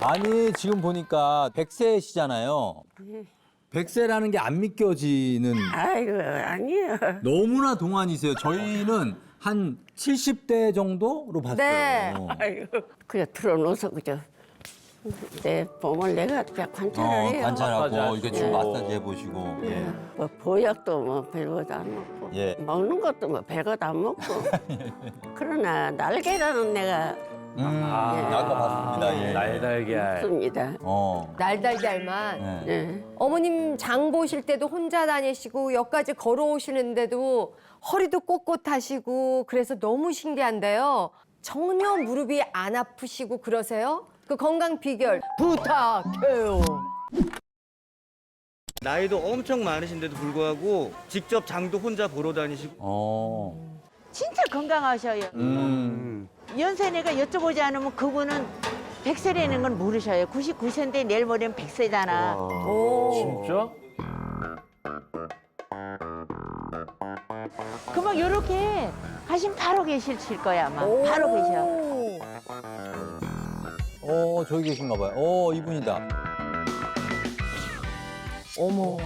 아니 지금 보니까 100세시잖아요. 100세라는 게 안 믿겨지는 아이고, 아니에요. 너무나 동안이세요. 저희는 한 70대 정도로 봤어요. 네. 아이고. 그냥 들어놓아서 그저 내 몸을 내가 관찰을 해요. 관찰하고 이게 지금 네. 마사지 해보시고. 예. 뭐 보약도 뭐 별것도 안 먹고 예. 먹는 것도 뭐 별것도 안 먹고 그러나 날개라는 내가 아까 봤습니다. 예. 날달걀. 없습니다. 날달걀만. 네. 네. 어머님 장 보실 때도 혼자 다니시고 여기까지 걸어오시는데도 허리도 꼿꼿하시고 그래서 너무 신기한데요. 전혀 무릎이 안 아프시고 그러세요? 그 건강 비결 부탁해요. 나이도 엄청 많으신데도 불구하고 직접 장도 혼자 보러 다니시고 진짜 건강하셔요. 연세내가 여쭤보지 않으면 그분은 100세라는 건 모르셔요. 99세인데 내일 모레면 100세잖아. 진짜? 그만 이렇게 하시면 바로 계실 거야 아마. 바로 계셔. 저기 계신가 봐요. 이분이다. 어머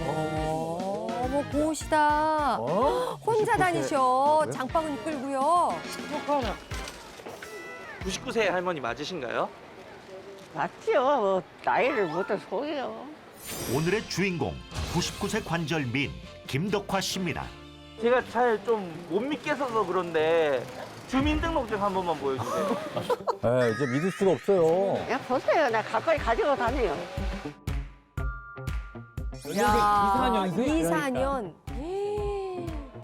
고우시다. 혼자 다니셔. 장바구니 끌고요. 99세 할머니 맞으신가요? 맞죠. 뭐 나이를 못해 속여요. 오늘의 주인공 99세 관절미인 김덕화 씨입니다. 제가 잘 좀 못 믿겠어서 그런데 주민등록증 한 번만 보여주세요. 네, 이제 믿을 수가 없어요. 그냥 보세요. 나 가까이 가지고 다녀요. 야, 24년.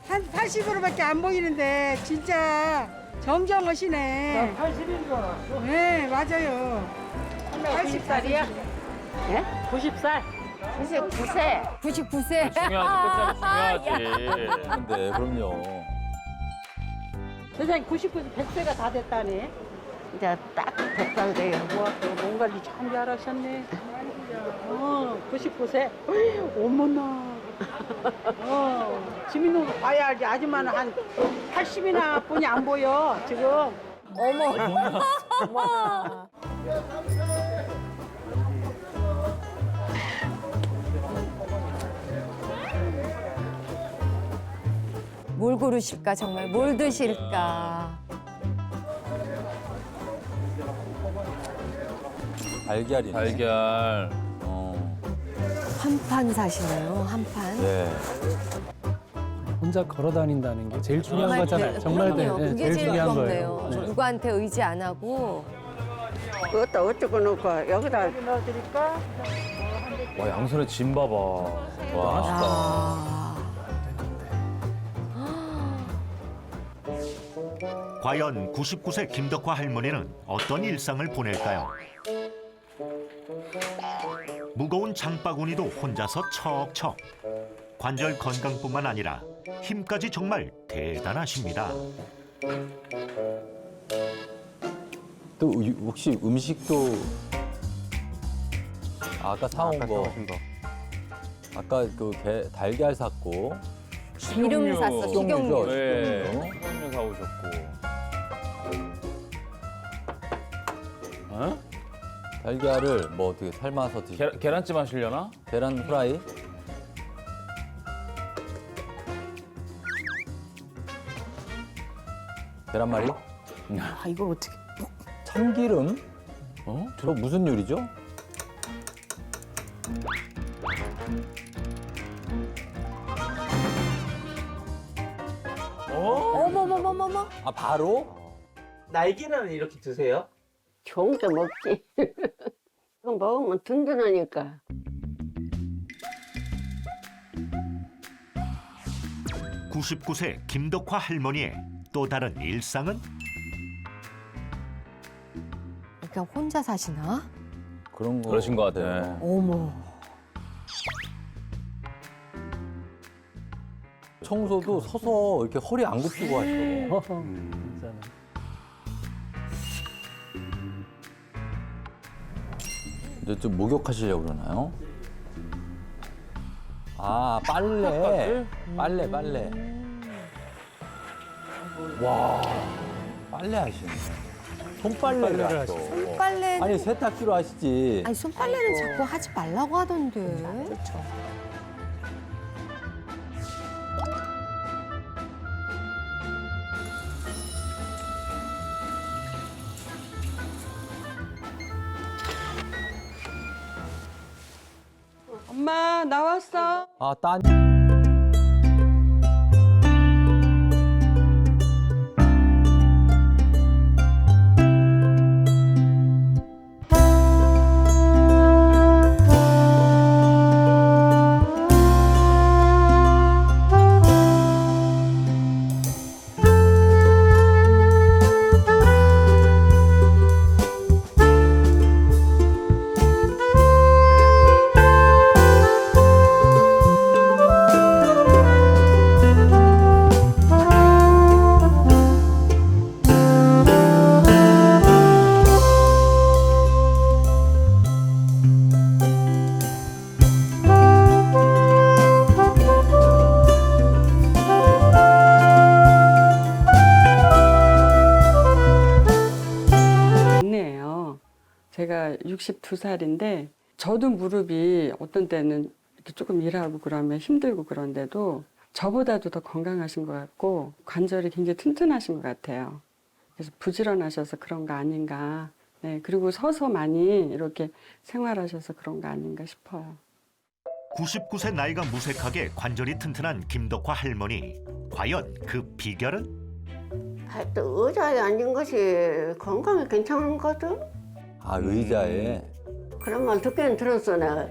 한 80으로밖에 안 보이는데 진짜 정정하시네. 80인 줄 알았어. 네, 맞아요. 80살이야? 예? 90살? 99세. 99세. 중요하지, 끝자리 중요하지. 근데 그럼요. 세상에 99세 100세가 다 됐다네. 이제 딱 100살 돼요. 와, 몸 관리 참 잘하셨네. 99세. 어머나. 지민호도 봐야 알지. 아줌마는 한 80이나 뿐이 안 보여, 지금. 어머. 뭘 고르실까 정말 뭘 드실까. 달걀이네. 달걀. 한 판 사시네요. 한 판. 네. 혼자 걸어 다닌다는 게 제일 중요한 정말 거잖아요. 정말 그럼요. 네, 그게 제일 제일 중요한 부럽네요. 거예요. 네. 누구한테 의지 안 하고. 그것도 어쩌고 놓고 여기다 넣어드릴까? 와, 양손에 짐 봐봐. 와, 아. 과연 99세 김덕화 할머니는 어떤 일상을 보낼까요? 무거운 장바구니도 혼자서 척척. 관절 건강뿐만 아니라 힘까지 정말 대단하십니다. 또 혹시 음식도 아까 사온 거. 아까 그 달걀 샀고. 기름 샀어. 식용유. 네, 식용유. 식용유 사오셨고. 어? 달걀을 뭐 어떻게 삶아서 드시고. 계란찜 하시려나? 계란 후라이. 계란말이. 아, 이걸 어떻게. 참기름. 저 무슨 요리죠? 어머머머머머. 아 바로? 날개는 이렇게 드세요? 좋은 게 먹지. 그거 먹으면 든든하니까. (99세) 김덕화 할머니의 또 다른 일상은? 그냥 혼자 사시나? 그런 거. 그러신 것 같아요. 네. 어머. 청소도 서서 이렇게 허리 안 굽히고 하시고. 이제 좀 목욕하시려고 그러나요? 아, 빨래. 빨래. 와, 빨래 하시네. 손빨래를 손빨래를 하셔. 빨래는 아니 세탁기로 하시지. 아니 손빨래는 자꾸 하지 말라고 하던데. 그렇죠. 엄마 나왔어. 아 딴. 막내예요. 제가 62살인데 저도 무릎이 어떤 때는 이렇게 조금 일하고 그러면 힘들고 그런데도 저보다도 더 건강하신 것 같고 관절이 굉장히 튼튼하신 것 같아요. 그래서 부지런하셔서 그런 거 아닌가. 네, 그리고 서서 많이 이렇게 생활하셔서 그런 거 아닌가 싶어요. 99세 나이가 무색하게 관절이 튼튼한 김덕화 할머니. 과연 그 비결은? 하여튼 의자에 앉은 것이 건강에 괜찮은 거든. 아 의자에. 그런 말 듣기는 들었어. 내가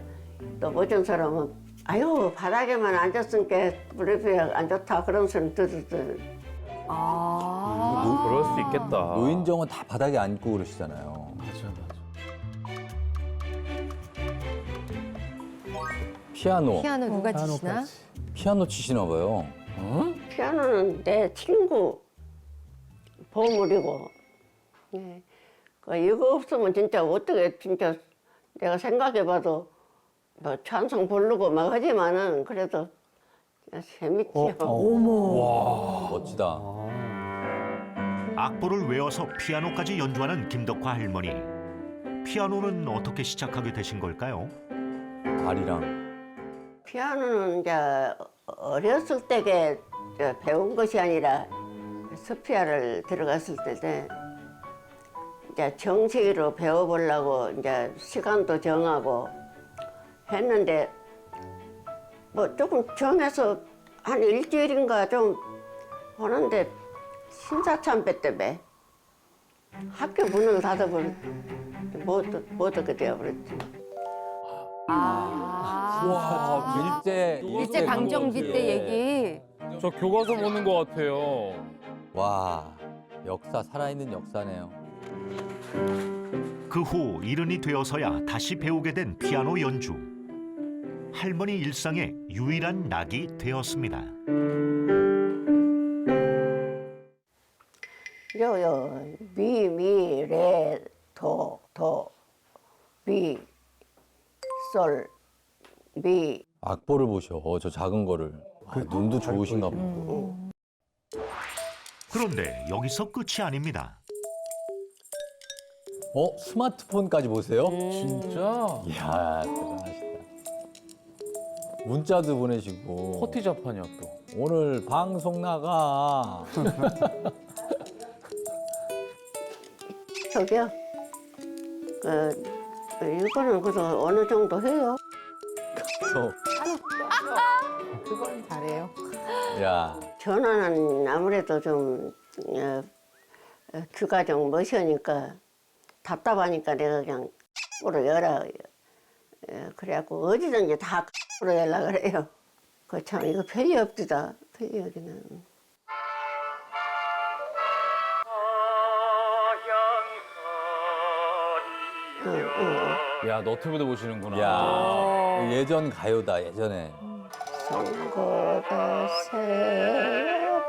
또 어떤 사람은 아유 바닥에만 앉았으니까 무릎이 안 좋다 그런 소리 들었어. 아. 그럴 수 있겠다. 노인정은 다 바닥에 앉고 그러시잖아요. 맞아. 피아노. 피아노 누가 치시나? 피아노까지. 피아노 치시나 봐요. 피아노는 내 친구 보물이고. 네. 이거 없으면 진짜 어떻게 진짜 내가 생각해봐도 뭐 찬송 부르고 막 하지만은 그래도 재밌지요. 멋지다. 악보를 외워서 피아노까지 연주하는 김덕화 할머니. 피아노는 어떻게 시작하게 되신 걸까요? 발이랑. 피아노는 이제 어렸을 때게 배운 것이 아니라 스피아를 들어갔을 때 이제 정식으로 배워보려고 이제 시간도 정하고 했는데 뭐 조금 정해서 한 일주일인가 좀 하는데 신사참배 때문에 학교 문을 닫아버렸 못 얻게 되어버렸지. 아. 일제 강점기 때 얘기. 저 교과서 보는 것 같아요. 와 역사 살아있는 역사네요. 그 후 이른이 되어서야 다시 배우게 된 피아노 연주. 할머니 일상의 유일한 낙이 되었습니다. 요요 미 레 도 미 솔 미. 악보를 보셔. 저 작은 거를. 아, 눈도 좋으신가 보다. 그런데 여기서 끝이 아닙니다. 스마트폰까지 보세요? 진짜? 이야 대단하시다. 문자도 보내시고. 커티 자판이야 또. 오늘 방송 나가. 저기요. 이거는 그래서 어느 정도 해요. 그건 잘해요. 야 전화는 아무래도 좀 규가정 멋이니까 답답하니까 내가 그냥 으로 열어. 그래갖고 어디든지 다 으로 연락을 해요. 그 참 이거 별이 없디다. 별이 여기는. 야 너튜브도 보시는구나. 야 예전 가요다 예전에. 선고다 세번이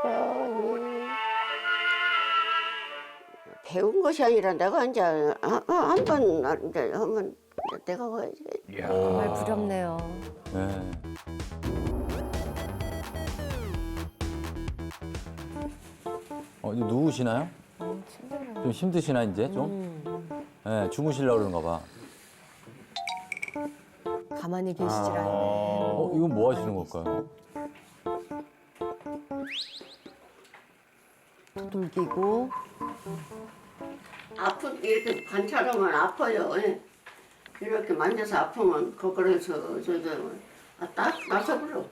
배운 것이 아니라 내가 이제 한번 이제 한번 내가 정말 부럽네요. 네. 이제 누우시나요? 친절하네. 좀 힘드시나 이제 좀? 예, 주무시려고 그러는가 봐. 가만히 계시질 않네. 이건 뭐 하시는 걸까요? 두들기고. 아픈 이렇게 관찰하면 아파요. 예. 이렇게 만져서 아프면 거기서 딱 나서버려.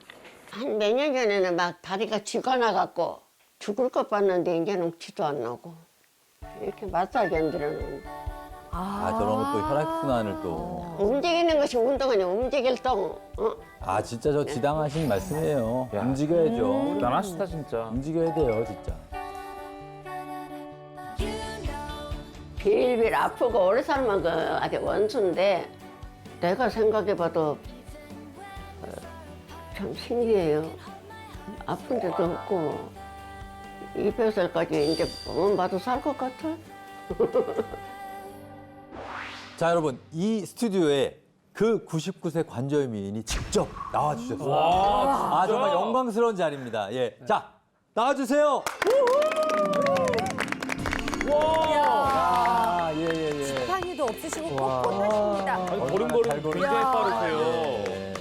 한 몇 년 전에는 막 다리가 쥐가 나갖고 죽을 것 봤는데 이제는 쥐도 안 나고 이렇게 마사지 한들은 저런 것도 혈액순환을 또. 움직이는 것이 운동이냐 움직일 동. 아, 진짜 저 지당하신 말씀이에요. 움직여야죠. 대단하시다 진짜. 움직여야 돼요, 진짜. 빌빌 아프고 오래 살면 그 아주 원수인데 내가 생각해봐도 참 신기해요. 아픈 데도 없고 200살까지 이제 몸 봐도 살 것 같아. 자, 여러분, 이 스튜디오에 그 99세 관절미인이 직접 나와주셨어요. 정말 영광스러운 자리입니다. 예. 자, 나와주세요. 와! 예. 지팡이도 없으시고 꼿꼿하십니다. 걸음걸음 굉장히 빠르세요. 예.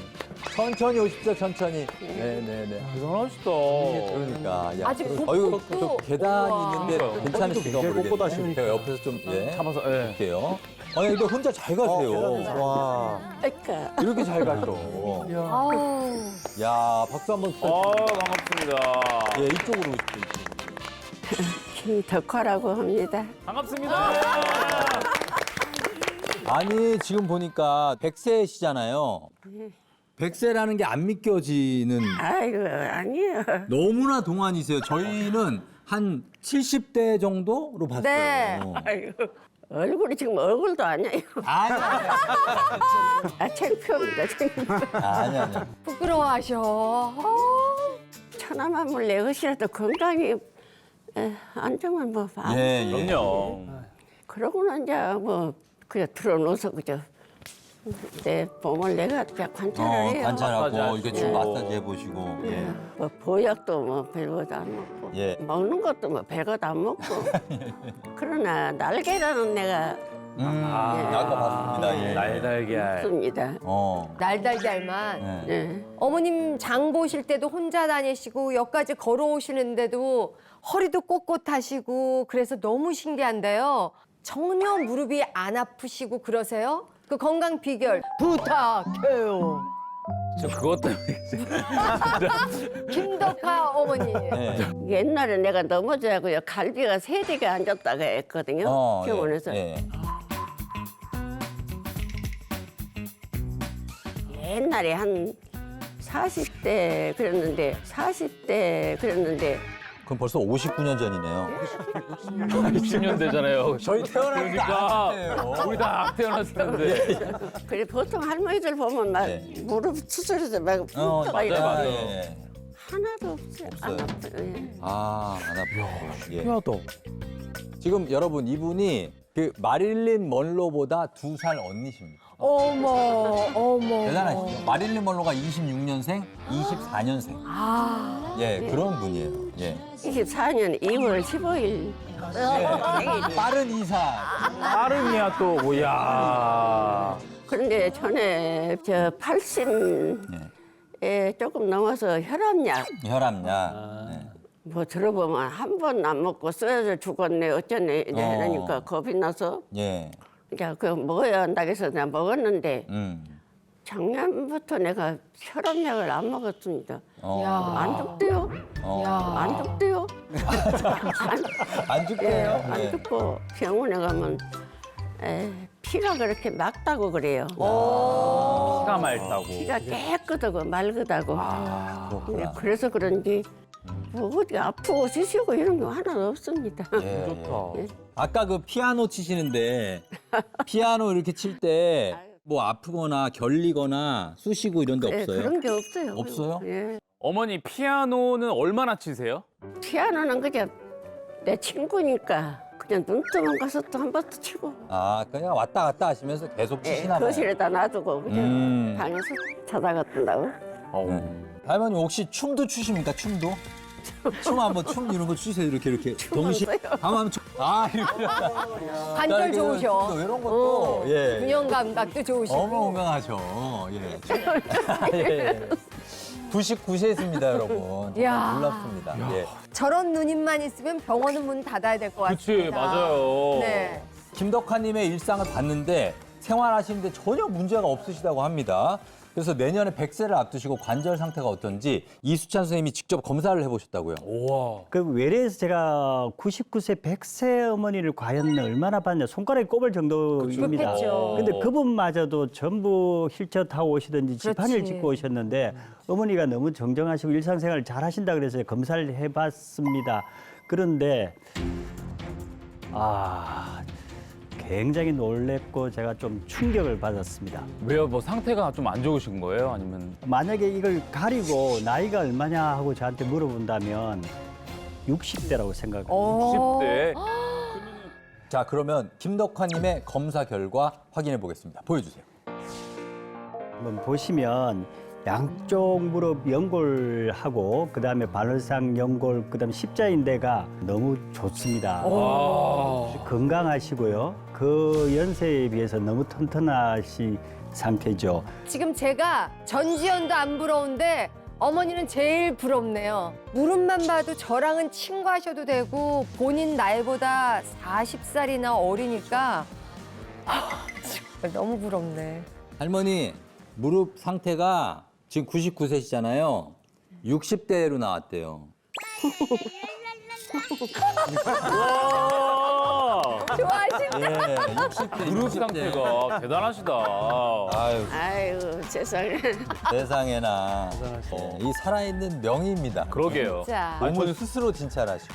천천히 오십시오, 천천히. 네네네. 대단하시다. 그러니까. 야, 아직 어이구, 복도- 저 계단이 우와. 있는데 괜찮으신가 모르겠어요. 제가 옆에서 좀, 잡아서. 볼게요. 아니, 근데 혼자 잘 가세요. 와. 그러니까 이렇게 잘 가죠. 아우. 야, 박수 한번 반갑습니다. 예, 이쪽으로 오십시오. 김덕화라고 합니다. 반갑습니다. 아니, 지금 보니까 100세시잖아요. 100세라는 게 안 믿겨지는 아이고 아니에요. 너무나 동안이세요. 저희는 한 70대 정도로 봤어요. 네. 아이고 얼굴이 지금 얼굴도 아니에요. 창피합니다. 아니. 부끄러워하셔. 천하만물 내 것이라도 건강히 안정을 뭐 봐. 예. 그럼요. 그러고는 이제 뭐 그냥 들어놓아서 그저 내 몸을 내가 그냥 관찰을 해요. 관찰하고 마사지 이렇게 하시고. 쭉 마사지 해보시고. 예. 뭐 보약도 뭐 별것도 안 먹고 예. 먹는 것도 뭐 별것도 안 먹고 그러나 날개라는 내가 아까 봤습니다. 예. 날달걀. 없습니다. 날달걀만. 네. 어머님 장 보실 때도 혼자 다니시고 여기까지 걸어오시는데도 허리도 꼿꼿하시고 그래서 너무 신기한데요. 전혀 무릎이 안 아프시고 그러세요? 그 건강 비결 부탁해요. 저 그것 때문에. 김덕화 어머니. 예. 옛날에 내가 넘어져가고요 갈비가 3개가 앉았다가 했거든요. 병원에서. 예. 옛날에 한 40대 그랬는데 그럼 벌써 59년 전이네요. 60년 되잖아요. 저희 태어나는 그러니까 우리 다 태어났을 텐데. 그래 보통 할머니들 보면 막 네. 무릎 수술해서 막 붓다가 이래 맞아요. 예. 하나도 없어요. 안 아파요. 예. 안 아프고. 예. 희하다. 지금 여러분 이분이 그 마릴린 먼로보다 2살 언니십니다. 어머. 대단하시죠? 마릴린 먼로가 26년생, 24년생. 예, 그런 분이에요. 예. 24년 2월 15일 생일이. 빠른 이사. 빠른이야 또. 뭐야. 그런데 전에 저 80에 조금 넘어서 혈압약 혈압약. 예. 뭐 들어보면 한 번 안 먹고 쓰러져 죽었네 어쩌네 이러니까 겁이 나서 예. 이제 그 먹어야 한다고 해서 내가 먹었는데 작년부터 내가 혈압약을 안 먹었습니다. 안 죽대요. 안 죽대요. 안 죽대요. 안 예. 죽고 병원에 가면 피가 그렇게 맑다고 그래요. 피가 맑다고. 피가 깨끗하고 맑다고. 그렇구나. 그래서 그런지 뭐 어디 아프고 쑤시고 이런 거 하나도 없습니다. 예, 좋다. 예. 아까 그 피아노 치시는데 피아노 이렇게 칠 때 뭐 아프거나 결리거나 쑤시고 이런 데 없어요? 그런 게 없어요. 없어요? 예. 어머니 피아노는 얼마나 치세요? 피아노는 그냥 내 친구니까 그냥 눈 뜨면 가서 또 한 번 또 치고 그냥 왔다 갔다 하시면서 계속 치시나 봐요. 거실에다 놔두고 그냥 방에서 자다갔던다고. 할머니 혹시 춤도 추십니까? 춤도? 춤 이런 거 추세요. 이렇게 동시에. 한번 춤. 아, 이렇게. 관절 좋으셔. 이런 것도 예. 균형 감각도 좋으시고. 너무 건강하죠. 예. 예. 99세였습니다, 여러분. 정말 야. 놀랍습니다. 예. 저런 누님만 있으면 병원은 문 닫아야 될 것 같습니다. 그치, 맞아요. 네. 김덕환님의 일상을 봤는데 생활하시는데 전혀 문제가 없으시다고 합니다. 그래서 내년에 100세를 앞두시고 관절 상태가 어떤지 이수찬 선생님이 직접 검사를 해보셨다고요. 우와. 그 외래에서 제가 99세 100세 어머니를 과연 얼마나 봤냐 손가락에 꼽을 정도입니다. 그렇겠죠. 근데 그분마저도 전부 휠체어 타고 오시든지 지판을 그렇지. 짚고 오셨는데 어머니가 너무 정정하시고 일상생활을 잘 하신다 그래서 검사를 해봤습니다. 그런데 굉장히 놀랬고 제가 좀 충격을 받았습니다. 왜요? 뭐 상태가 좀 안 좋으신 거예요? 아니면? 만약에 이걸 가리고 나이가 얼마냐 하고 저한테 물어본다면 60대라고 생각합니다. 10대? 자, 그러면 김덕환님의 검사 결과 확인해 보겠습니다. 보여주세요. 한번 보시면 양쪽 무릎 연골하고 그다음에 발월상 연골 그다음에 십자인대가 너무 좋습니다. 건강하시고요. 그 연세에 비해서 너무 튼튼하신 상태죠. 지금 제가 전지현도 안 부러운데 어머니는 제일 부럽네요. 무릎만 봐도 저랑은 친구하셔도 되고 본인 나이보다 40살이나 어리니까 정말 너무 부럽네. 할머니, 무릎 상태가 지금 99세시잖아요. 60대로 나왔대요. 좋아하신다. 예, 60대. 무릎 상태가 대단하시다. 아유, 아이고 세상에. 세상에나. 이 살아있는 명의입니다. 그러게요. 자, 본인 스스로 진찰하시고.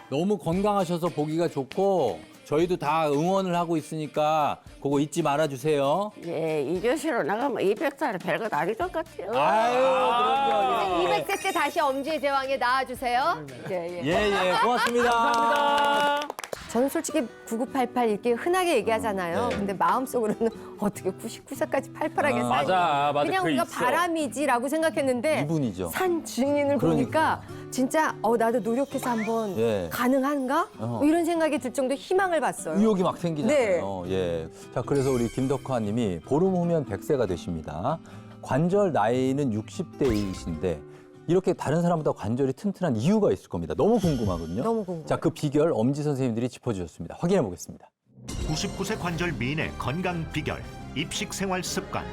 너무 건강하셔서 보기가 좋고 저희도 다 응원을 하고 있으니까 그거 잊지 말아주세요. 예, 이 교시로 나가면 200살이 별것 아닐 것 같아요. 아유, 그럼요. 200세 때 다시 엄지의 제왕에 나와주세요. 예, 예. 예, 고맙습니다. 감사합니다. 저는 솔직히 9988 이렇게 흔하게 얘기하잖아요. 네. 근데 마음속으로는 어떻게 99세까지 팔팔하게 아, 살지? 맞아. 그냥 그 우리가 있어. 바람이지라고 생각했는데 이분이죠. 산 증인을 그러니까. 보니까 진짜 나도 노력해서 한번 예. 가능한가? 뭐 이런 생각이 들 정도 희망을 봤어요. 의욕이 막 생기잖아요. 예. 자, 그래서 우리 김덕환 님이 보름 후면 100세가 되십니다. 관절 나이는 60대이신데 이렇게 다른 사람보다 관절이 튼튼한 이유가 있을 겁니다. 너무 궁금하거든요. 너무 궁금해요. 자, 그 비결 엄지 선생님들이 짚어주셨습니다. 확인해 보겠습니다. 99세 관절 미인의 건강 비결, 입식 생활 습관.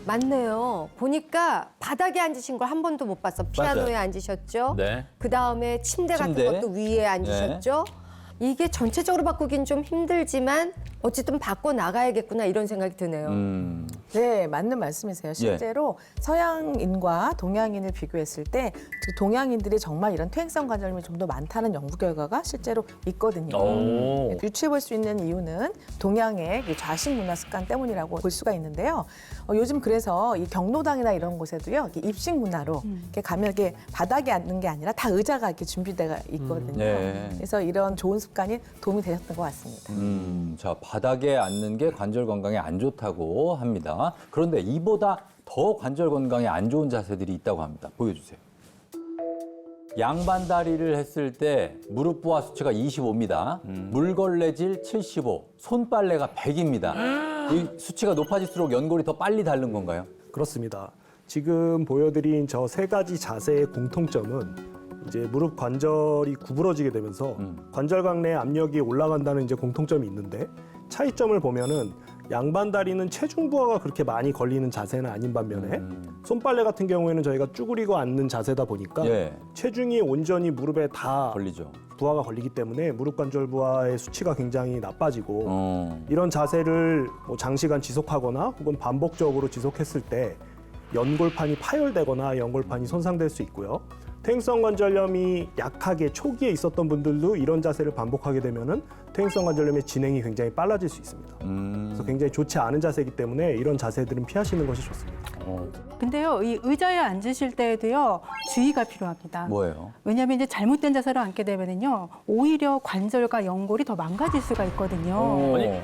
맞네요. 보니까 바닥에 앉으신 걸 한 번도 못 봤어. 피아노에 맞아요. 앉으셨죠? 네. 그다음에 침대 같은 침대. 것도 위에 앉으셨죠? 이게 전체적으로 바꾸긴 좀 힘들지만 어쨌든 바꿔 나가야겠구나 이런 생각이 드네요. 네, 맞는 말씀이세요. 실제로 서양인과 동양인을 비교했을 때 동양인들이 정말 이런 퇴행성 관절염이 좀 더 많다는 연구 결과가 실제로 있거든요. 오. 유추해 볼 수 있는 이유는 동양의 이 좌식 문화 습관 때문이라고 볼 수가 있는데요. 요즘 그래서 이 경로당이나 이런 곳에도요, 이렇게 입식 문화로 이렇게 가면 이렇게 바닥에 앉는 게 아니라 다 의자가 이렇게 준비되어 있거든요. 네. 그래서 이런 좋은 습관이 도움이 되셨던 것 같습니다. 자, 바닥에 앉는 게 관절 건강에 안 좋다고 합니다. 그런데 이보다 더 관절 건강에 안 좋은 자세들이 있다고 합니다. 보여주세요. 양반 다리를 했을 때 무릎 부하 수치가 25입니다. 물걸레질 75, 손빨래가 100입니다. 이 수치가 높아질수록 연골이 더 빨리 닳는 건가요? 그렇습니다. 지금 보여드린 저 세 가지 자세의 공통점은 이제 무릎 관절이 구부러지게 되면서 관절각 내 압력이 올라간다는 이제 공통점이 있는데 차이점을 보면은 양반 다리는 체중 부하가 그렇게 많이 걸리는 자세는 아닌 반면에 손빨래 같은 경우에는 저희가 쭈그리고 앉는 자세다 보니까 예. 체중이 온전히 무릎에 다 걸리죠. 부하가 걸리기 때문에 무릎 관절 부하의 수치가 굉장히 나빠지고 이런 자세를 뭐 장시간 지속하거나 혹은 반복적으로 지속했을 때 연골판이 파열되거나 연골판이 손상될 수 있고요. 퇴행성 관절염이 약하게 초기에 있었던 분들도 이런 자세를 반복하게 되면은 퇴행성 관절염의 진행이 굉장히 빨라질 수 있습니다. 그래서 굉장히 좋지 않은 자세이기 때문에 이런 자세들은 피하시는 것이 좋습니다. 근데요, 이 의자에 앉으실 때에도요, 주의가 필요합니다. 뭐예요? 왜냐하면 이제 잘못된 자세로 앉게 되면은요, 오히려 관절과 연골이 더 망가질 수가 있거든요. 아니,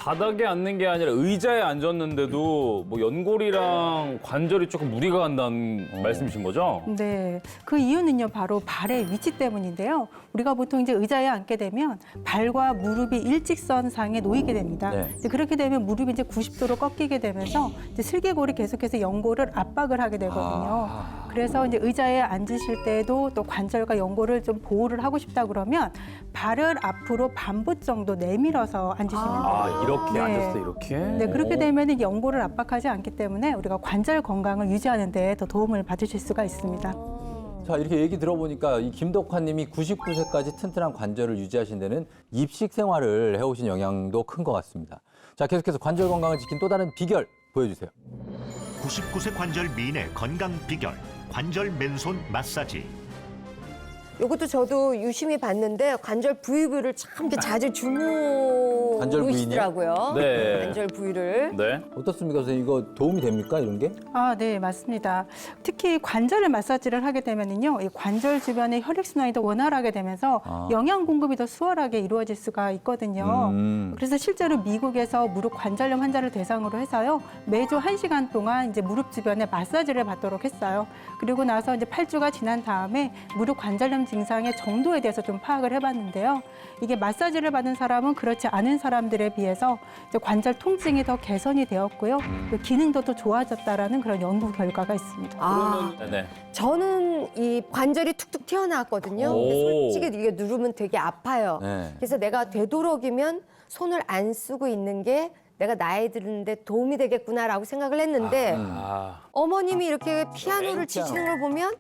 바닥에 앉는 게 아니라 의자에 앉았는데도 뭐 연골이랑 관절이 조금 무리가 간다는 말씀이신 거죠? 네, 그 이유는요 바로 발의 위치 때문인데요. 우리가 보통 이제 의자에 앉게 되면 발과 무릎이 일직선상에 놓이게 됩니다. 네. 이제 그렇게 되면 무릎이 이제 90도로 꺾이게 되면서 이제 슬개골이 계속해서 연골을 압박을 하게 되거든요. 그래서 이제 의자에 앉으실 때도 또 관절과 연골을 좀 보호를 하고 싶다 그러면 발을 앞으로 반보 정도 내밀어서 앉으시면 돼요. 아, 이렇게 네. 앉았어, 이렇게? 네, 그렇게 되면 연골을 압박하지 않기 때문에 우리가 관절 건강을 유지하는 데 더 도움을 받으실 수가 있습니다. 자, 이렇게 얘기 들어보니까 이 김덕환 님이 99세까지 튼튼한 관절을 유지하신 데는 입식 생활을 해오신 영향도 큰 것 같습니다. 자, 계속해서 관절 건강을 지킨 또 다른 비결 보여주세요. 99세 관절 미인의 건강 비결, 관절 맨손 마사지. 이것도 저도 유심히 봤는데 관절 부위를 참 이렇게 자주 관절 부위냐? 주무시더라고요. 네. 관절 부위를. 네. 어떻습니까, 선생님? 이거 도움이 됩니까, 이런 게? 아, 네, 맞습니다. 특히 관절을 마사지를 하게 되면은요, 이 관절 주변의 혈액순환이 더 원활하게 되면서 영양 공급이 더 수월하게 이루어질 수가 있거든요. 그래서 실제로 미국에서 무릎 관절염 환자를 대상으로 해서요, 매주 1시간 동안 이제 무릎 주변에 마사지를 받도록 했어요. 그리고 나서 이제 8주가 지난 다음에 무릎 관절염 증상의 정도에 대해서 좀 파악을 해봤는데요. 이게 마사지를 받은 사람은 그렇지 않은 사람들에 비해서 이제 관절 통증이 더 개선이 되었고요. 또 기능도 더 좋아졌다라는 그런 연구 결과가 있습니다. 아, 네. 저는 이 관절이 툭툭 튀어나왔거든요. 근데 솔직히 이게 누르면 되게 아파요. 네. 그래서 내가 되도록이면 손을 안 쓰고 있는 게 내가 나이 드는데 도움이 되겠구나라고 생각을 했는데 어머님이 이렇게 피아노를 치시는 걸 보면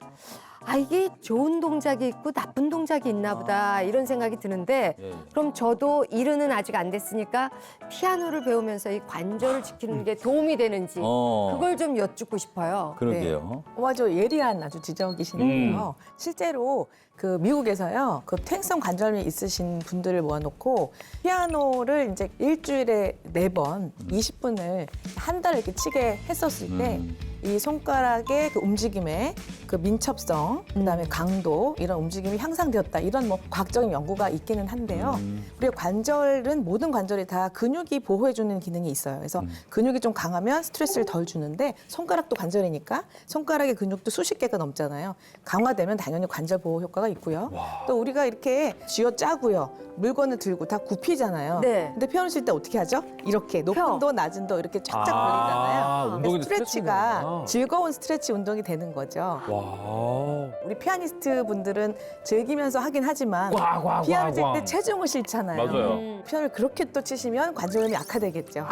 아, 이게 좋은 동작이 있고 나쁜 동작이 있나 보다 이런 생각이 드는데 그럼 저도 일은 아직 안 됐으니까 피아노를 배우면서 이 관절을 지키는 게 도움이 되는지 그걸 좀 여쭙고 싶어요. 그러게요. 맞아, 예리한 아주 지적이시네요. 실제로 그 미국에서요, 그 퇴행성 관절염이 있으신 분들을 모아놓고 피아노를 이제 일주일에 4번 20분을 한 달 이렇게 치게 했었을 때 이 손가락의 그 움직임의 그 민첩성, 그다음에 강도 이런 움직임이 향상되었다. 이런 뭐 과학적인 연구가 있기는 한데요. 우리가 관절은 모든 관절이 다 근육이 보호해주는 기능이 있어요. 그래서 근육이 좀 강하면 스트레스를 덜 주는데 손가락도 관절이니까 손가락의 근육도 수십 개가 넘잖아요. 강화되면 당연히 관절 보호 효과가 있고요. 또 우리가 이렇게 쥐어짜고요. 물건을 들고 다 굽히잖아요. 네. 근데 피아노 칠 때 어떻게 하죠? 이렇게 높은 도 낮은 도 이렇게 쫙쫙 벌리잖아요. 운동이 스트레치가 즐거운 스트레치 운동이 되는 거죠. 와. 우리 피아니스트 분들은 즐기면서 하긴 하지만 꽝, 피아노 칠 꽝. 때 체중을 싫잖아요. 맞아요. 피아노를 그렇게 또 치시면 관절염이 악화되겠죠.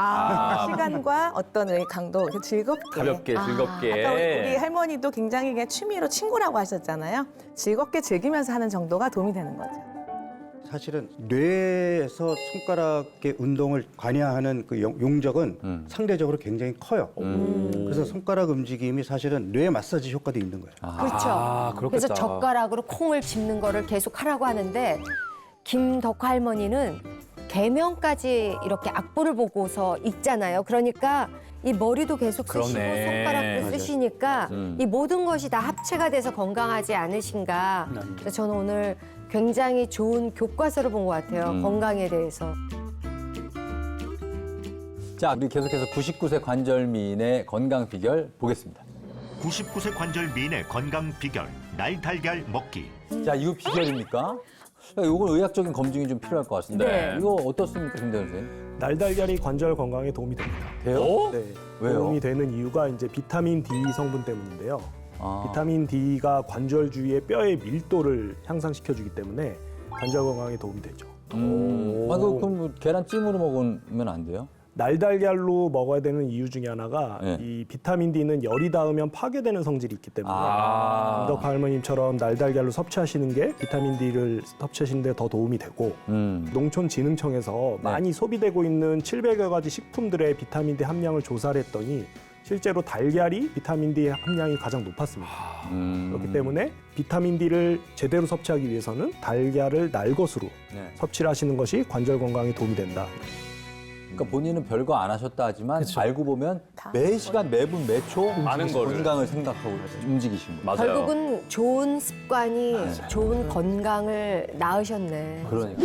시간과 어떤 강도 이렇게 즐겁게. 가볍게, 즐겁게. 아까 우리 할머니도 굉장히 그냥 취미로 친구라고 하셨잖아요. 즐겁게 즐기면서 하는 정도가 도움이 되는 거죠. 사실은 뇌에서 손가락의 운동을 관여하는 그 용적은 상대적으로 굉장히 커요. 그래서 손가락 움직임이 사실은 뇌 마사지 효과도 있는 거예요. 그렇죠. 그렇겠다. 그래서 젓가락으로 콩을 집는 거를 계속 하라고 하는데 김덕화 할머니는 개명까지 이렇게 악보를 보고서 읽잖아요. 그러니까 이 머리도 계속 쓰시고 그러네. 손가락도 맞아요. 쓰시니까 이 모든 것이 다 합체가 돼서 건강하지 않으신가. 그래서 저는 오늘 굉장히 좋은 교과서를 본 것 같아요. 건강에 대해서. 자, 우리 계속해서 99세 관절미인의 건강 비결 보겠습니다. 99세 관절 미인의 건강 비결, 날달걀 먹기. 자, 이거 비결입니까? 이건 의학적인 검증이 좀 필요할 것 같습니다. 네. 이거 어떻습니까, 김대현 선생님? 날달걀이 관절 건강에 도움이 됩니다. 돼요? 네. 왜요? 도움이 되는 이유가 이제 비타민 D 성분 때문인데요. 비타민 D가 관절 주위의 뼈의 밀도를 향상시켜주기 때문에 관절 건강에 도움이 되죠. 그럼 뭐 계란찜으로 먹으면 안 돼요? 날달걀로 먹어야 되는 이유 중에 하나가 이 비타민 D는 열이 닿으면 파괴되는 성질이 있기 때문에 김덕화 할머님처럼 날달걀로 섭취하시는 게 비타민 D를 섭취하시는 데 더 도움이 되고 농촌진흥청에서 많이 소비되고 있는 700여 가지 식품들의 비타민 D 함량을 조사를 했더니 실제로 달걀이 비타민 D 함량이 가장 높았습니다. 그렇기 때문에 비타민 D를 제대로 섭취하기 위해서는 달걀을 날것으로 섭취를 하시는 것이 관절 건강에 도움이 된다. 그러니까 본인은 별거 안 하셨다 하지만 알고 보면 매 시간, 매분, 매초 많은 거를. 건강을 생각하고 움직이신 거예요. 맞아요. 결국은 좋은 습관이 좋은 건강을 낳으셨네. 그러니까.